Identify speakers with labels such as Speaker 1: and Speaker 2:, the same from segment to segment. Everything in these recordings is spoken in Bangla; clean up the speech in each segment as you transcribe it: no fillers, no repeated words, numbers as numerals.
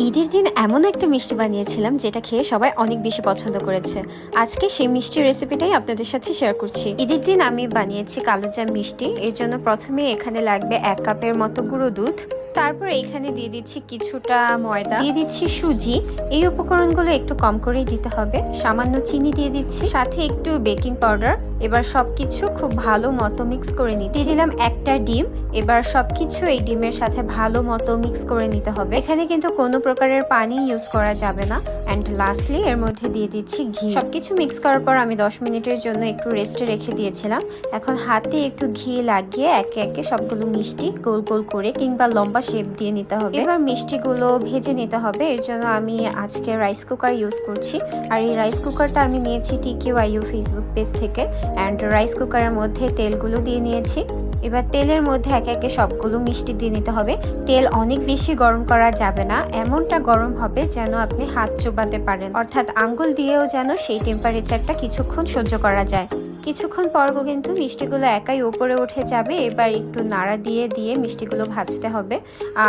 Speaker 1: ঈদের দিন এমন একটা মিষ্টি বানিয়েছিলাম যেটা খেয়ে সবাই অনেক বেশি পছন্দ করেছে। আজকে সেই মিষ্টির রেসিপিটাই আপনাদের সাথে শেয়ার করছি। ঈদের দিন আমি বানিয়েছি কালোজাম মিষ্টি। এর জন্য প্রথমে এখানে লাগবে 1 কাপের মতো গুঁড়ো দুধ। তারপর এখানে দিয়ে দিচ্ছি কিছুটা ময়দা, দিয়ে দিচ্ছি সুজি। এই উপকরণগুলো একটু কম করেই দিতে হবে। সামান্য চিনি দিয়ে দিচ্ছি, সাথে একটু বেকিং পাউডার। এবার সবকিছু খুব ভালো মতো মিক্স করে নিচ্ছি। দিয়ে দিলাম একটা ডিম। এবার সবকিছু এই ডিমের সাথে ভালো মতো মিক্স করে নিতে হবে। এখানে কিন্তু কোনো প্রকারের পানি ইউজ করা যাবে না। অ্যান্ড লাস্টলি এর মধ্যে দিয়ে দিচ্ছি ঘি। সবকিছু মিক্স করার পর আমি 10 মিনিটের জন্য একটু রেস্টে রেখে দিয়েছিলাম। এখন হাতে একটু ঘি লাগিয়ে একে একে সবগুলো মিষ্টি গোল গোল করে কিংবা লম্বা শেপ দিয়ে নিতে হবে। এবার মিষ্টিগুলো ভেজে নিতে হবে। এর জন্য আমি আজকে রাইস কুকার ইউজ করছি। আর এই রাইস কুকারটা আমি নিয়েছি TQIU ফেসবুক পেজ থেকে। অ্যান্ড রাইস কুকারের মধ্যে তেলগুলো দিয়ে নিয়েছি। এবার তেলের মধ্যে একে একে সবগুলো মিষ্টি দিয়ে নিতে হবে। তেল অনেক বেশি গরম করা যাবে না, এমনটা গরম হবে যেন আপনি হাত চোবাতে পারেন, অর্থাৎ আঙ্গুল দিয়েও যেন সেই টেম্পারেচারটা কিছুক্ষণ সহ্য করা যায়। কিছুক্ষণ পর কিন্তু মিষ্টিগুলো একাই উপরে উঠে যাবে। এবার একটু নাড়া দিয়ে দিয়ে মিষ্টিগুলো ভাজতে হবে।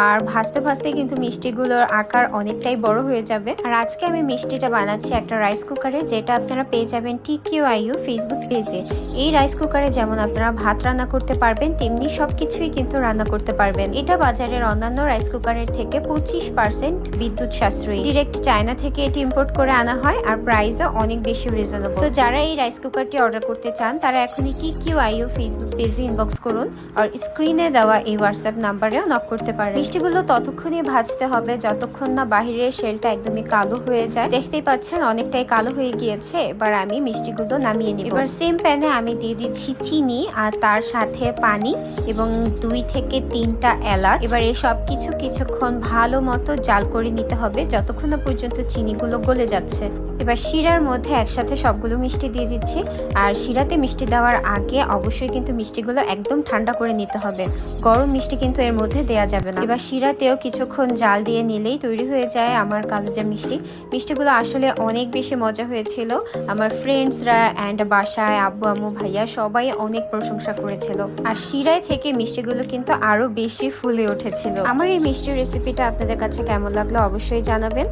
Speaker 1: আর ভাজতে ভাজতে কিন্তু মিষ্টিগুলোর আকার অনেকটাই বড় হয়ে যাবে। আর আজকে আমি মিষ্টিটা বানাচ্ছি একটা রাইস কুকারে, যেটা আপনারা পেয়ে যাবেন TQIU ফেসবুক পেজে। এই রাইস কুকারে যেমন আপনারা ভাত রান্না করতে পারবেন, তেমনি সবকিছুই কিন্তু রান্না করতে পারবেন। এটা বাজারের অন্যান্য রাইস কুকারের থেকে 25% বিদ্যুৎ সাশ্রয়ী। ডিরেক্ট চায়না থেকে এটি ইম্পোর্ট করে আনা হয়। আর প্রাইসও অনেক বেশি রিজনেবল। তো যারা এই রাইস কুকারটি অর্ডার করতে চান তারা এখনই TQIU ফেসবুক পেজে ইনবক্স করুন। আর স্ক্রিনে দেওয়া এই হোয়াটসঅ্যাপ নাম্বারেও নক করতে পারেন। মিষ্টিগুলো ততক্ষণই ভাজতে হবে যতক্ষণ না বাহিরের শেলটা একদমই কালো হয়ে যায়। দেখতেই পাচ্ছেন অনেকটাই কালো হয়ে গিয়েছে। এবার আমি মিষ্টিগুলো নামিয়ে নিব। এবার সেম প্যানে আমি দিয়ে দিচ্ছি চিনি আর তার সাথে পানি এবং 2 থেকে 3টা এলাচ। এবার এই সব কিছু কিছুক্ষণ ভালো মতো জাল করে নিতে হবে যতক্ষণ না পর্যন্ত চিনিগুলো গলে যাচ্ছে। এবার শিরার মধ্যে একসাথে সবগুলো মিষ্টি দিয়ে দিচ্ছি। আর শিরাতে মিষ্টি দেওয়ার আগে অবশ্যই কিন্তু মিষ্টিগুলো একদম ঠান্ডা করে নিতে হবে। গরম মিষ্টি কিন্তু এর মধ্যে দেওয়া যাবে না। এবার শিরাতেও কিছুক্ষণ জাল দিয়ে নিলেই তৈরি হয়ে যায় আমার কালোজাম মিষ্টি। মিষ্টিগুলো আসলে অনেক বেশি মজা হয়েছিল। আমার ফ্রেন্ডসরা অ্যান্ড বাসায় আব্বু আম্মু ভাইয়া সবাই অনেক প্রশংসা করেছিল। আর শিরায় থেকে মিষ্টিগুলো কিন্তু আরো বেশি ফুলে উঠেছিল। আমার এই মিষ্টির রেসিপিটা আপনাদের কাছে কেমন লাগলো অবশ্যই জানাবেন।